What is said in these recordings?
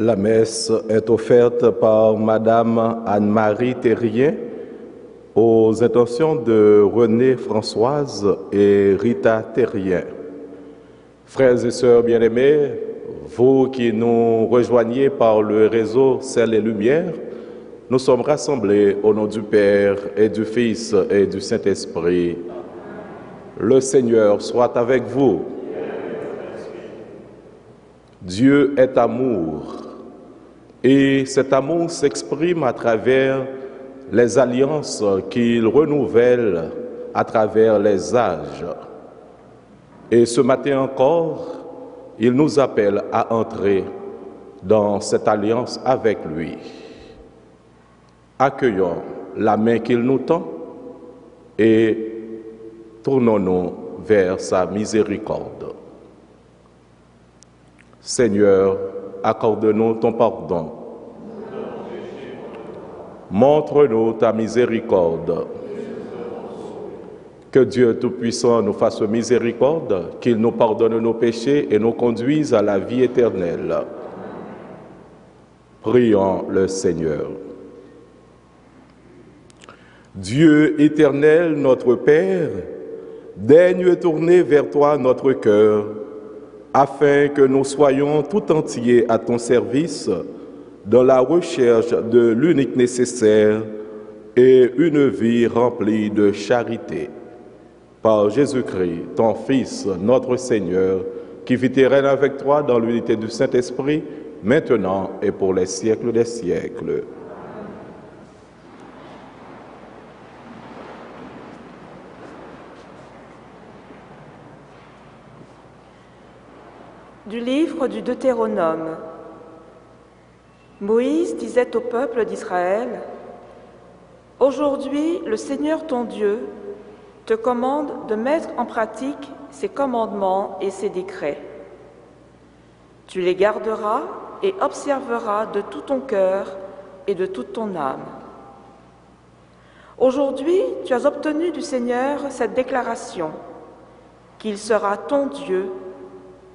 La messe est offerte par Madame Anne-Marie Terrien aux intentions de René Françoise et Rita Terrien. Frères et sœurs bien-aimés, vous qui nous rejoignez par le réseau Ciel et Lumière, nous sommes rassemblés au nom du Père et du Fils et du Saint-Esprit. Le Seigneur soit avec vous. Dieu est amour et cet amour s'exprime à travers les alliances qu'il renouvelle à travers les âges. Et ce matin encore, il nous appelle à entrer dans cette alliance avec lui. Accueillons la main qu'il nous tend et tournons-nous vers sa miséricorde. Seigneur, accorde-nous ton pardon. Montre-nous ta miséricorde. Que Dieu Tout-Puissant nous fasse miséricorde, qu'il nous pardonne nos péchés et nous conduise à la vie éternelle. Prions le Seigneur. Dieu éternel, notre Père, daigne tourner vers toi notre cœur, afin que nous soyons tout entiers à ton service dans la recherche de l'unique nécessaire et une vie remplie de charité. Par Jésus-Christ, ton Fils, notre Seigneur, qui vit et règne avec toi dans l'unité du Saint-Esprit, maintenant et pour les siècles des siècles. Du livre du Deutéronome. Moïse disait au peuple d'Israël : « Aujourd'hui, le Seigneur ton Dieu te commande de mettre en pratique ses commandements et ses décrets. Tu les garderas et observeras de tout ton cœur et de toute ton âme. Aujourd'hui, tu as obtenu du Seigneur cette déclaration, qu'il sera ton Dieu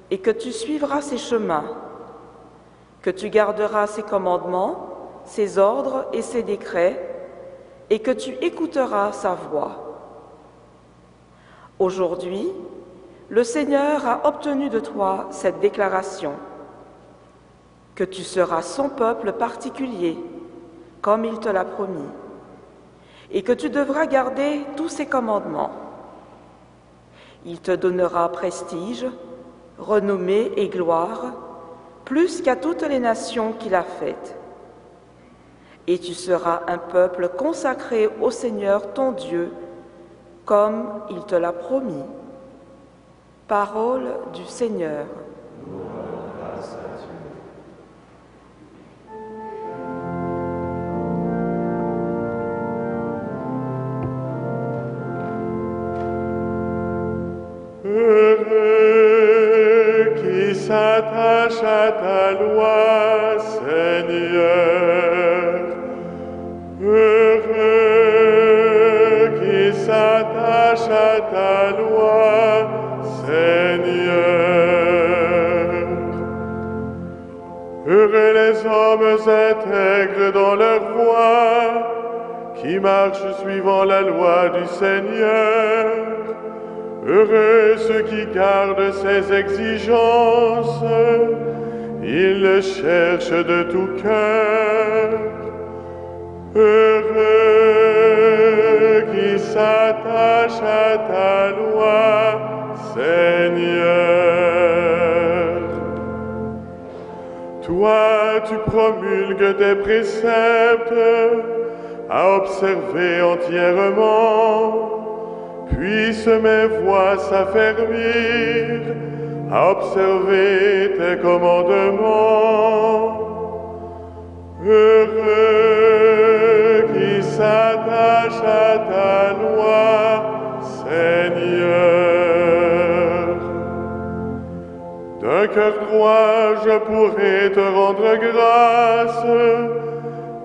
et que tu suivras ses chemins, que tu garderas ses commandements, ses ordres et ses décrets, et que tu écouteras sa voix. Aujourd'hui, le Seigneur a obtenu de toi cette déclaration, que tu seras son peuple particulier, comme il te l'a promis, et que tu devras garder tous ses commandements. Il te donnera prestige, renommée et gloire, plus qu'à toutes les nations qu'il a faites. Et tu seras un peuple consacré au Seigneur ton Dieu, comme il te l'a promis. Parole du Seigneur. S'attache à ta loi, Seigneur. Heureux qui s'attache à ta loi, Seigneur. Heureux les hommes intègres dans leur voie, qui marchent suivant la loi du Seigneur. Heureux ceux qui gardent ses exigences, ils le cherchent de tout cœur. Heureux qui s'attachent à ta loi, Seigneur. Toi, tu promulgues tes préceptes à observer entièrement. Puissent mes voix s'affermir à observer tes commandements. Heureux qui s'attache à ta loi, Seigneur. D'un cœur droit, je pourrai te rendre grâce,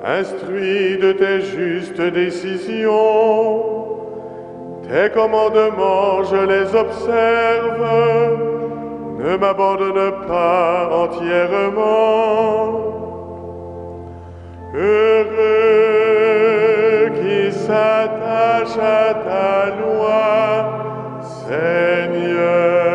instruit de tes justes décisions. Tes commandements, je les observe, ne m'abandonne pas entièrement. Heureux qui s'attache à ta loi, Seigneur.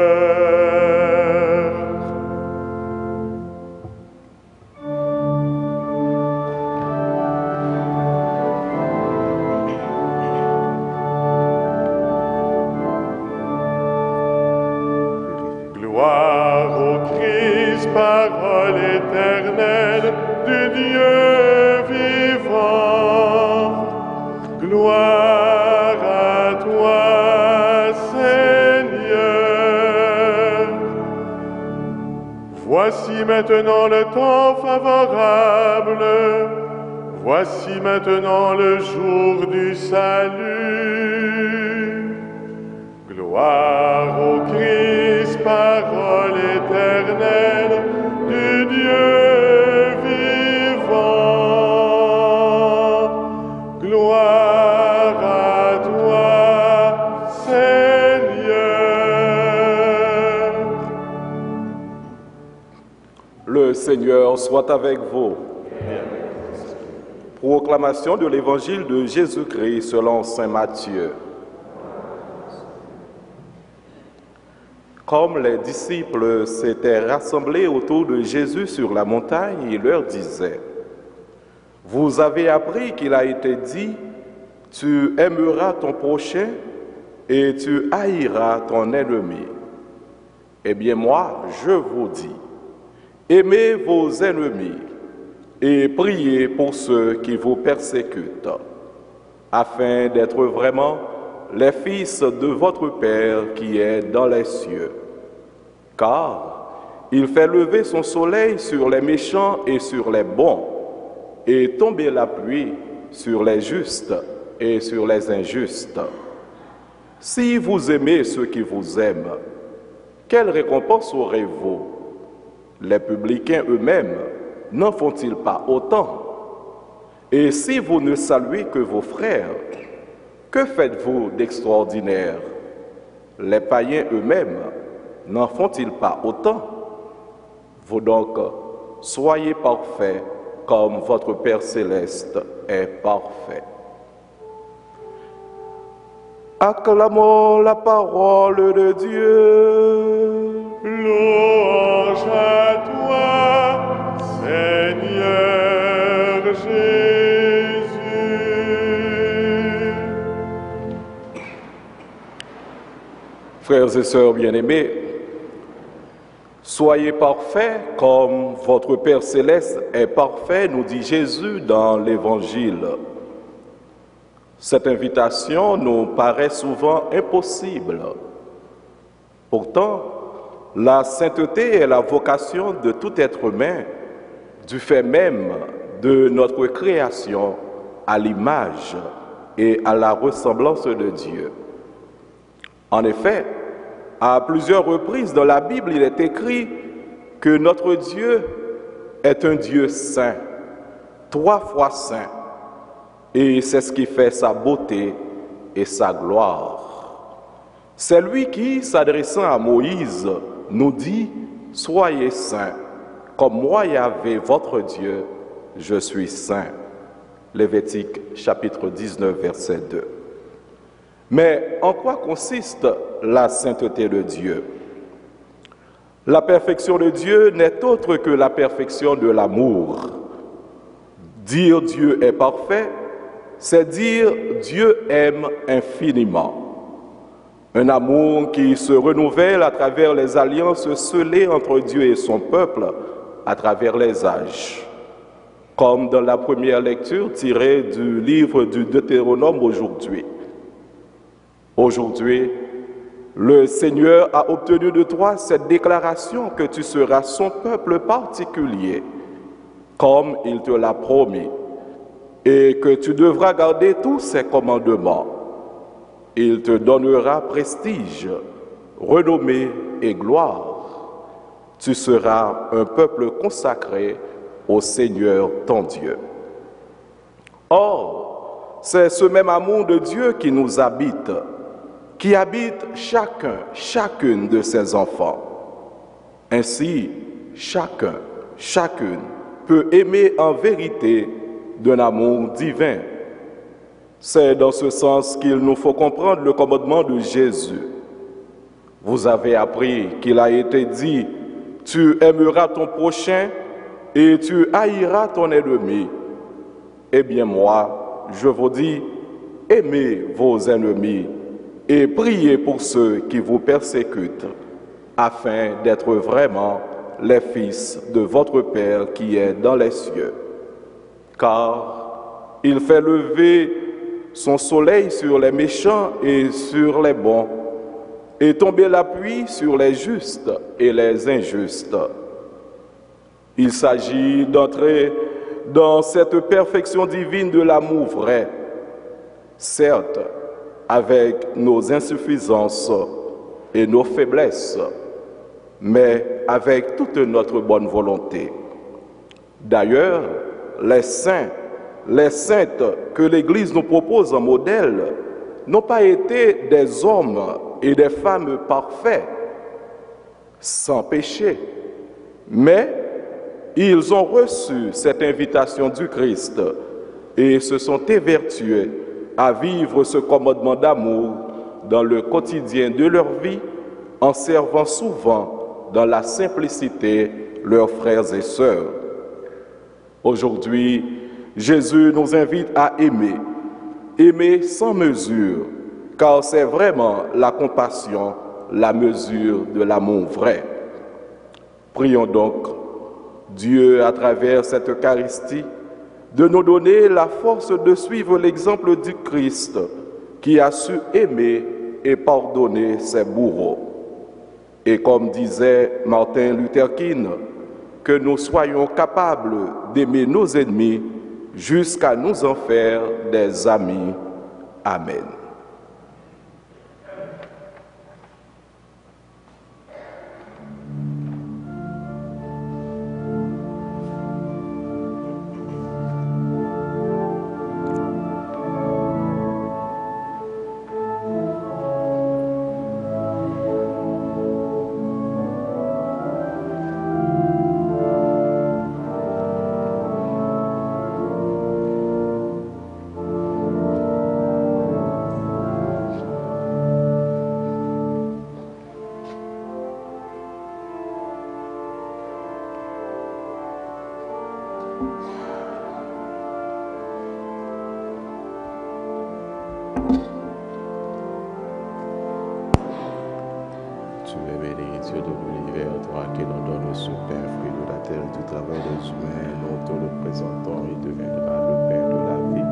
Gloire au Christ, parole éternelle du Dieu vivant. Gloire à toi, Seigneur. Voici maintenant le temps favorable. Voici maintenant le jour du salut. Gloire au Christ, parole éternelle du Dieu vivant. Gloire à toi, Seigneur. Le Seigneur soit avec vous. Proclamation de l'Évangile de Jésus-Christ selon saint Matthieu. Comme les disciples s'étaient rassemblés autour de Jésus sur la montagne, il leur disait: « Vous avez appris qu'il a été dit, tu aimeras ton prochain et tu haïras ton ennemi. Eh bien moi, je vous dis, aimez vos ennemis et priez pour ceux qui vous persécutent, afin d'être vraiment les fils de votre Père qui est dans les cieux. Car il fait lever son soleil sur les méchants et sur les bons, et tomber la pluie sur les justes et sur les injustes. Si vous aimez ceux qui vous aiment, quelle récompense aurez-vous? Les publicains eux-mêmes n'en font-ils pas autant? Et si vous ne saluez que vos frères, que faites-vous d'extraordinaire? Les païens eux-mêmes n'en font-ils pas autant? Vous donc, soyez parfaits comme votre Père céleste est parfait. Acclamons la parole de Dieu. Louange à toi, Seigneur Jésus. Frères et sœurs bien-aimés, soyez parfaits comme votre Père céleste est parfait, nous dit Jésus dans l'Évangile. Cette invitation nous paraît souvent impossible. Pourtant, la sainteté est la vocation de tout être humain, du fait même de notre création à l'image et à la ressemblance de Dieu. En effet, à plusieurs reprises dans la Bible, il est écrit que notre Dieu est un Dieu saint, 3 fois saint, et c'est ce qui fait sa beauté et sa gloire. C'est lui qui, s'adressant à Moïse, nous dit « Soyez saints, comme moi Yahvé, votre Dieu, je suis saint ». Lévitique chapitre 19, verset 2. Mais en quoi consiste la sainteté de Dieu? La perfection de Dieu n'est autre que la perfection de l'amour. Dire Dieu est parfait, c'est dire Dieu aime infiniment. Un amour qui se renouvelle à travers les alliances scellées entre Dieu et son peuple à travers les âges. Comme dans la première lecture tirée du livre du Deutéronome aujourd'hui. Aujourd'hui, le Seigneur a obtenu de toi cette déclaration que tu seras son peuple particulier, comme il te l'a promis, et que tu devras garder tous ses commandements. Il te donnera prestige, renommée et gloire. Tu seras un peuple consacré au Seigneur ton Dieu. Or, c'est ce même amour de Dieu qui nous habite, qui habite chacune de ses enfants. Ainsi, chacune peut aimer en vérité d'un amour divin. C'est dans ce sens qu'il nous faut comprendre le commandement de Jésus. Vous avez appris qu'il a été dit, tu aimeras ton prochain et tu haïras ton ennemi. Eh bien moi, je vous dis, aimez vos ennemis et priez pour ceux qui vous persécutent, afin d'être vraiment les fils de votre Père qui est dans les cieux. Car il fait lever son soleil sur les méchants et sur les bons, et tomber la pluie sur les justes et les injustes. Il s'agit d'entrer dans cette perfection divine de l'amour vrai, certes avec nos insuffisances et nos faiblesses, mais avec toute notre bonne volonté. D'ailleurs, les saints, les saintes que l'Église nous propose en modèle n'ont pas été des hommes et des femmes parfaits, sans péché, mais ils ont reçu cette invitation du Christ et se sont évertués à vivre ce commandement d'amour dans le quotidien de leur vie, en servant souvent dans la simplicité leurs frères et sœurs. Aujourd'hui, Jésus nous invite à aimer sans mesure, car c'est vraiment la compassion, la mesure de l'amour vrai. Prions donc Dieu, à travers cette Eucharistie, de nous donner la force de suivre l'exemple du Christ qui a su aimer et pardonner ses bourreaux. Et comme disait Martin Luther King, que nous soyons capables d'aimer nos ennemis jusqu'à nous en faire des amis. Amen. Tu es béni, Dieu de l'univers, toi qui nous donnes le superflu de la terre du travail des humains, nous te le présentons, il deviendra le pain de la vie.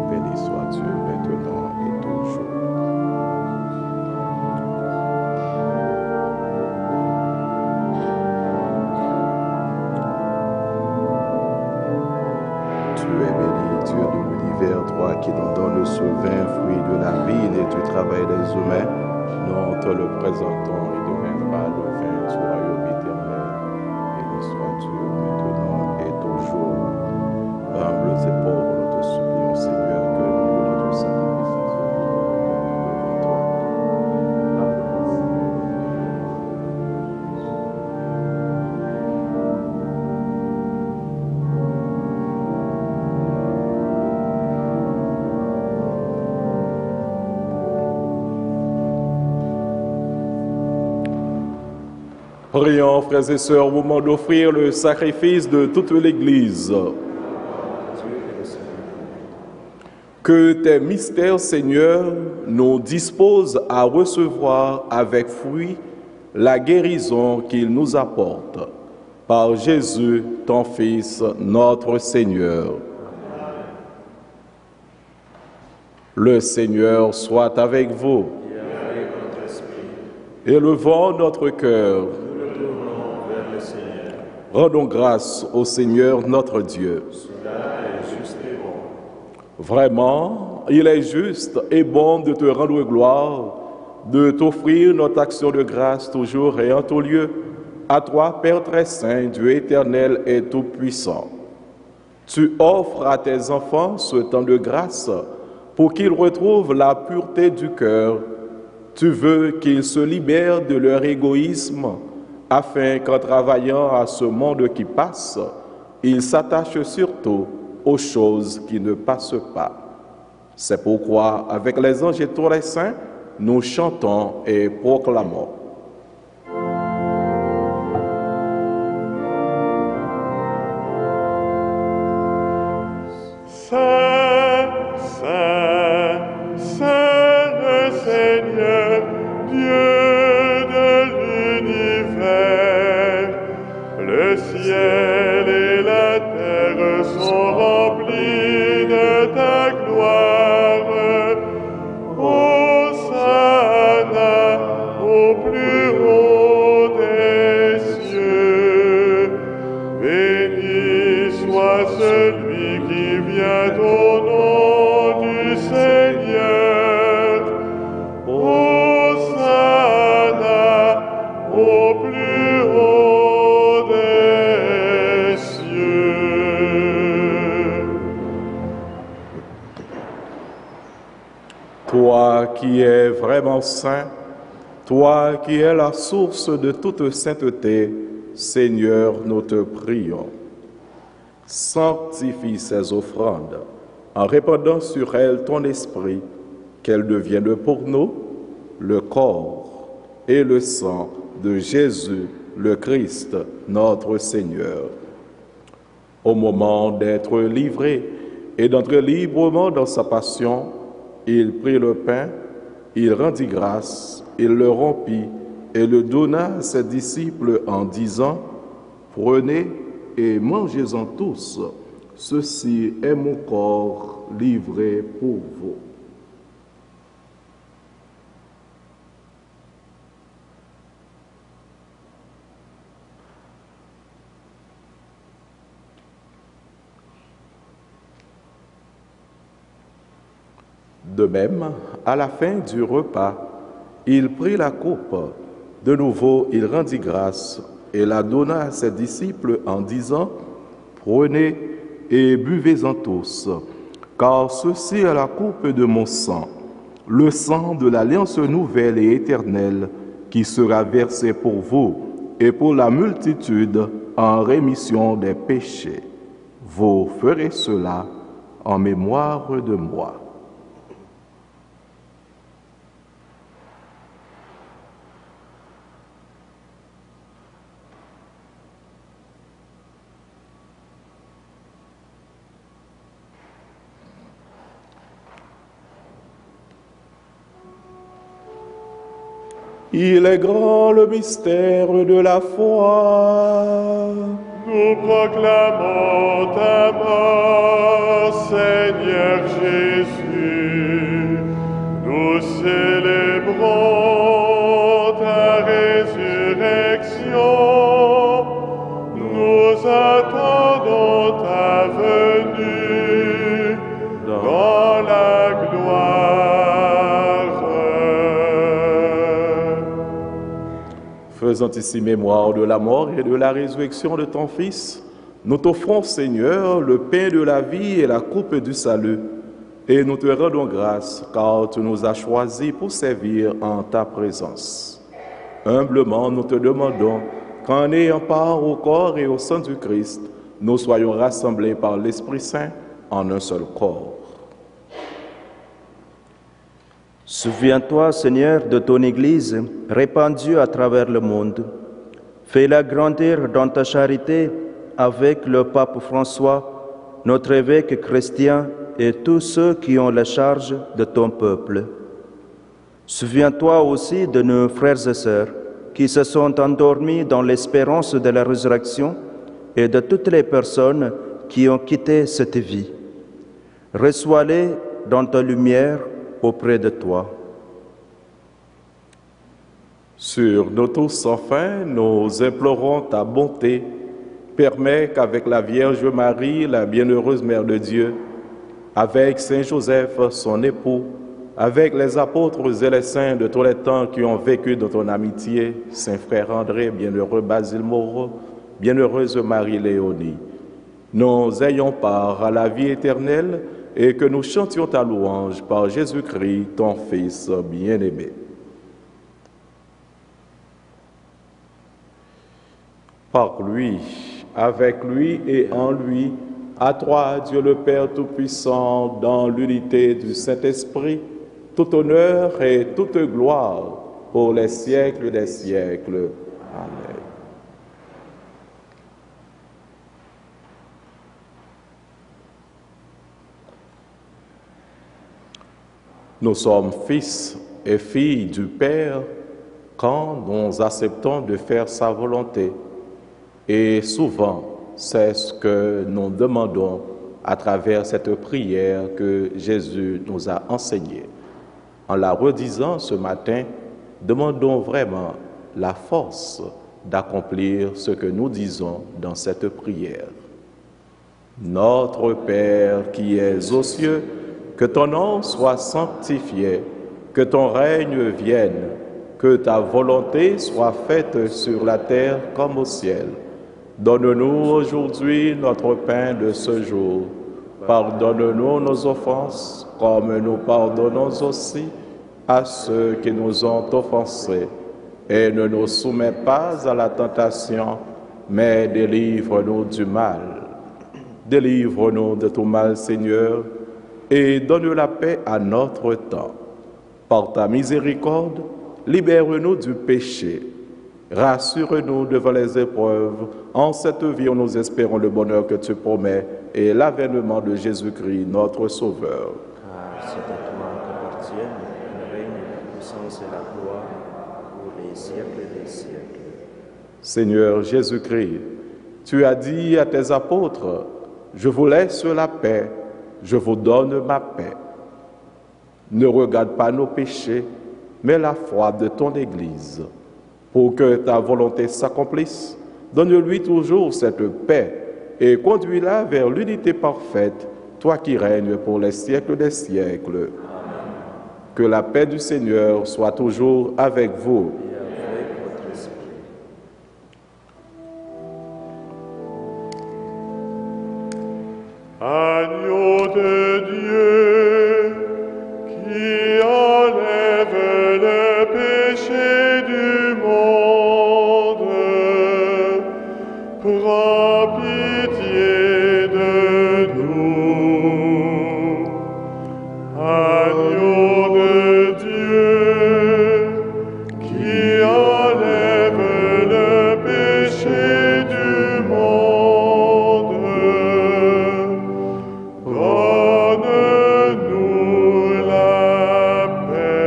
Béni soit Dieu maintenant et toujours. Tu es béni, Dieu de l'univers, toi qui nous donnes ce vin, fruit de la vigne et du travail des humains, nous te le présentons, il deviendra le vin du royaume éternel. Béni soit Dieu maintenant et toujours. Humbles et pauvres, nous te supplions, Seigneur, que le lieu de notre sacrifice devant toi. Prions, frères et sœurs, au moment d'offrir le sacrifice de toute l'Église. Que tes mystères, Seigneur, nous disposent à recevoir avec fruit la guérison qu'ils nous apportent. Par Jésus, ton Fils, notre Seigneur. Le Seigneur soit avec vous. Élevons notre cœur. Rendons grâce au Seigneur notre Dieu. Vraiment, il est juste et bon de te rendre gloire, de t'offrir notre action de grâce toujours et en tout lieu, à toi, Père très saint, Dieu éternel et tout-puissant. Tu offres à tes enfants ce temps de grâce pour qu'ils retrouvent la pureté du cœur. Tu veux qu'ils se libèrent de leur égoïsme afin qu'en travaillant à ce monde qui passe, il s'attache surtout aux choses qui ne passent pas. C'est pourquoi, avec les anges et tous les saints, nous chantons et proclamons. Saint, Saint, Saint le Seigneur, Dieu de l'univers, le ciel et la terre sont remplis de ta gloire. Hosanna au plus haut des cieux. Béni soit celui qui vient au nom du Seigneur. Hosanna au plus haut des cieux. Toi qui es vraiment saint, toi qui es la source de toute sainteté, Seigneur, nous te prions. Sanctifie ces offrandes en répandant sur elles ton esprit, qu'elles deviennent pour nous le corps et le sang de Jésus, le Christ, notre Seigneur. Au moment d'être livré et d'entrer librement dans sa passion, il prit le pain, il rendit grâce, il le rompit et le donna à ses disciples en disant, « Prenez et mangez-en tous, ceci est mon corps livré pour vous. » De même, à la fin du repas, il prit la coupe. De nouveau, il rendit grâce et la donna à ses disciples en disant, « Prenez et buvez-en tous, car ceci est la coupe de mon sang, le sang de l'alliance nouvelle et éternelle qui sera versé pour vous et pour la multitude en rémission des péchés. Vous ferez cela en mémoire de moi. » Il est grand le mystère de la foi. Nous proclamons ta mort, Seigneur Jésus. Nous célébrons ta résurrection. Nous attendons ta venue dans la gloire. Faisant ici mémoire de la mort et de la résurrection de ton Fils, nous t'offrons, Seigneur, le pain de la vie et la coupe du salut, et nous te rendons grâce, car tu nous as choisis pour servir en ta présence. Humblement, nous te demandons qu'en ayant part au corps et au sang du Christ, nous soyons rassemblés par l'Esprit Saint en un seul corps. Souviens-toi, Seigneur, de ton Église répandue à travers le monde. Fais-la grandir dans ta charité avec le pape François, notre évêque chrétien et tous ceux qui ont la charge de ton peuple. Souviens-toi aussi de nos frères et sœurs qui se sont endormis dans l'espérance de la résurrection et de toutes les personnes qui ont quitté cette vie. Reçois-les dans ta lumière auprès de toi. Sur nous tous sans fin, nous implorons ta bonté. Permets qu'avec la Vierge Marie, la bienheureuse Mère de Dieu, avec Saint Joseph, son époux, avec les apôtres et les saints de tous les temps qui ont vécu dans ton amitié, Saint Frère André, bienheureux Basile Moreau, bienheureuse Marie-Léonie, nous ayons part à la vie éternelle et que nous chantions ta louange par Jésus-Christ, ton Fils bien-aimé. par lui, avec lui et en lui, à toi, Dieu le Père Tout-Puissant, dans l'unité du Saint-Esprit, tout honneur et toute gloire pour les siècles des siècles. Amen. Nous sommes fils et filles du Père quand nous acceptons de faire sa volonté. Et souvent, c'est ce que nous demandons à travers cette prière que Jésus nous a enseignée. En la redisant ce matin, demandons vraiment la force d'accomplir ce que nous disons dans cette prière. Notre Père qui es aux cieux, que ton nom soit sanctifié, que ton règne vienne, que ta volonté soit faite sur la terre comme au ciel. Donne-nous aujourd'hui notre pain de ce jour. Pardonne-nous nos offenses, comme nous pardonnons aussi à ceux qui nous ont offensés. Et ne nous soumets pas à la tentation, mais délivre-nous du mal. Délivre-nous de tout mal, Seigneur, et donne la paix à notre temps. Par ta miséricorde, libère-nous du péché. Rassure-nous devant les épreuves. En cette vie, nous espérons le bonheur que tu promets et l'avènement de Jésus-Christ, notre Sauveur. Car c'est à toi qu'appartiennent le règne, la puissance et la gloire pour les siècles des siècles. Seigneur Jésus-Christ, tu as dit à tes apôtres, « Je vous laisse la paix, je vous donne ma paix. » Ne regarde pas nos péchés, mais la foi de ton Église. Pour que ta volonté s'accomplisse, donne-lui toujours cette paix et conduis-la vers l'unité parfaite, toi qui règnes pour les siècles des siècles. Amen. Que la paix du Seigneur soit toujours avec vous. Et avec votre esprit. Agneau de Dieu, qui enlève le péché du monde, prends pitié de nous. Agneau de Dieu, qui enlève le péché du monde, donne-nous la paix.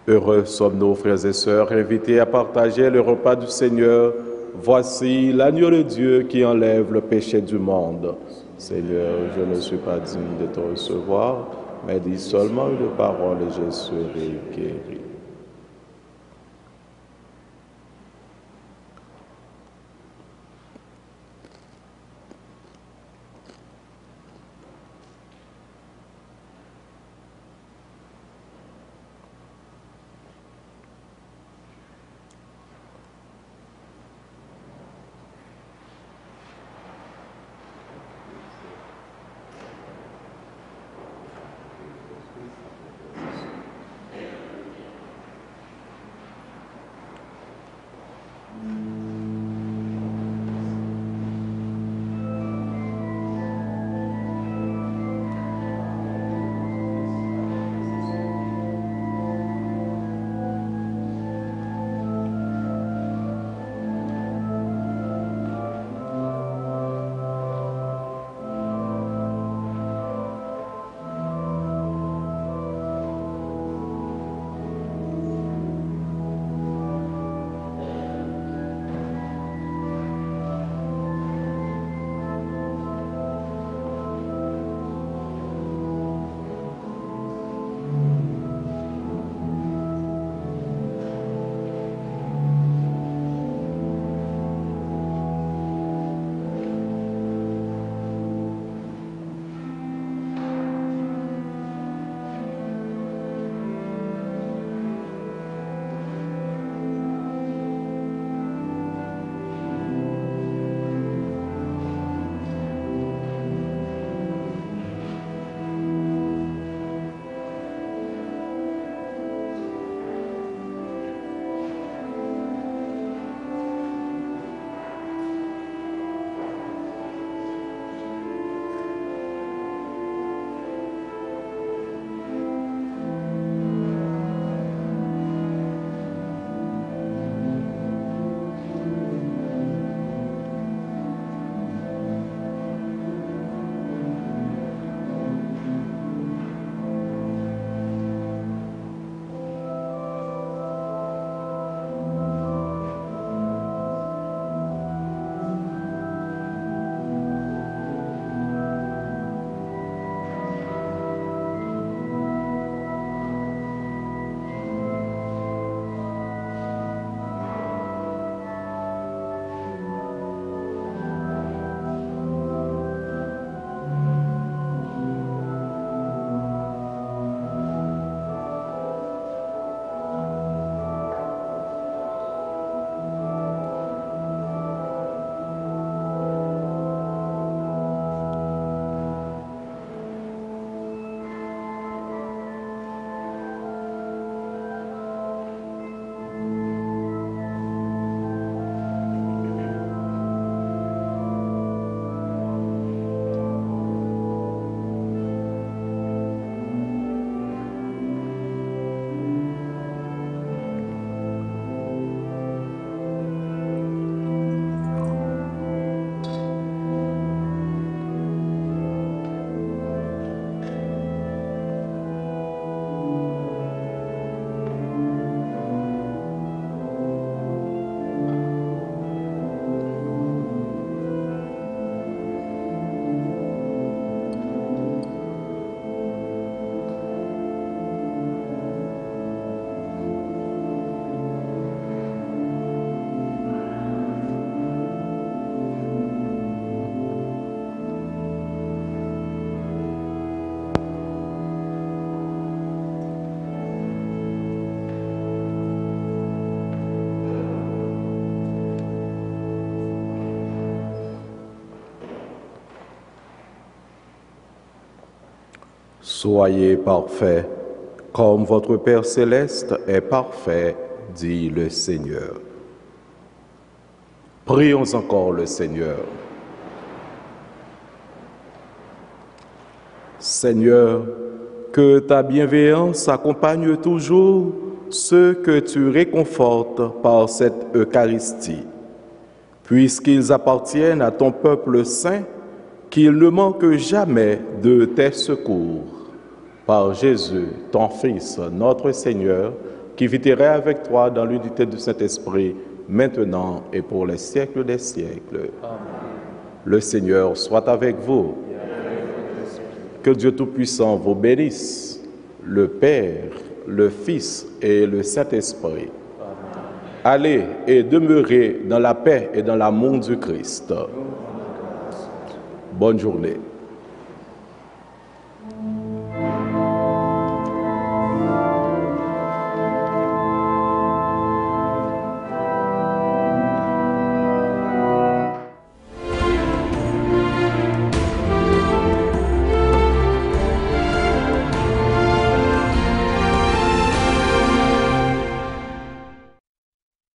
Heureux sommes nos frères et sœurs invités à partager le repas du Seigneur. Voici l'agneau de Dieu qui enlève le péché du monde. Seigneur, je ne suis pas digne de te recevoir, mais dis seulement une parole et je serai guéri. Soyez parfaits, comme votre Père céleste est parfait, dit le Seigneur. Prions encore le Seigneur. Seigneur, que ta bienveillance accompagne toujours ceux que tu réconfortes par cette Eucharistie, puisqu'ils appartiennent à ton peuple saint, qu'ils ne manquent jamais de tes secours. Par Jésus, ton Fils, notre Seigneur, qui vit avec toi dans l'unité du Saint-Esprit, maintenant et pour les siècles des siècles. Amen. Le Seigneur soit avec vous. Que Dieu Tout-Puissant vous bénisse, le Père, le Fils et le Saint-Esprit. Allez et demeurez dans la paix et dans l'amour du Christ. Bonne journée.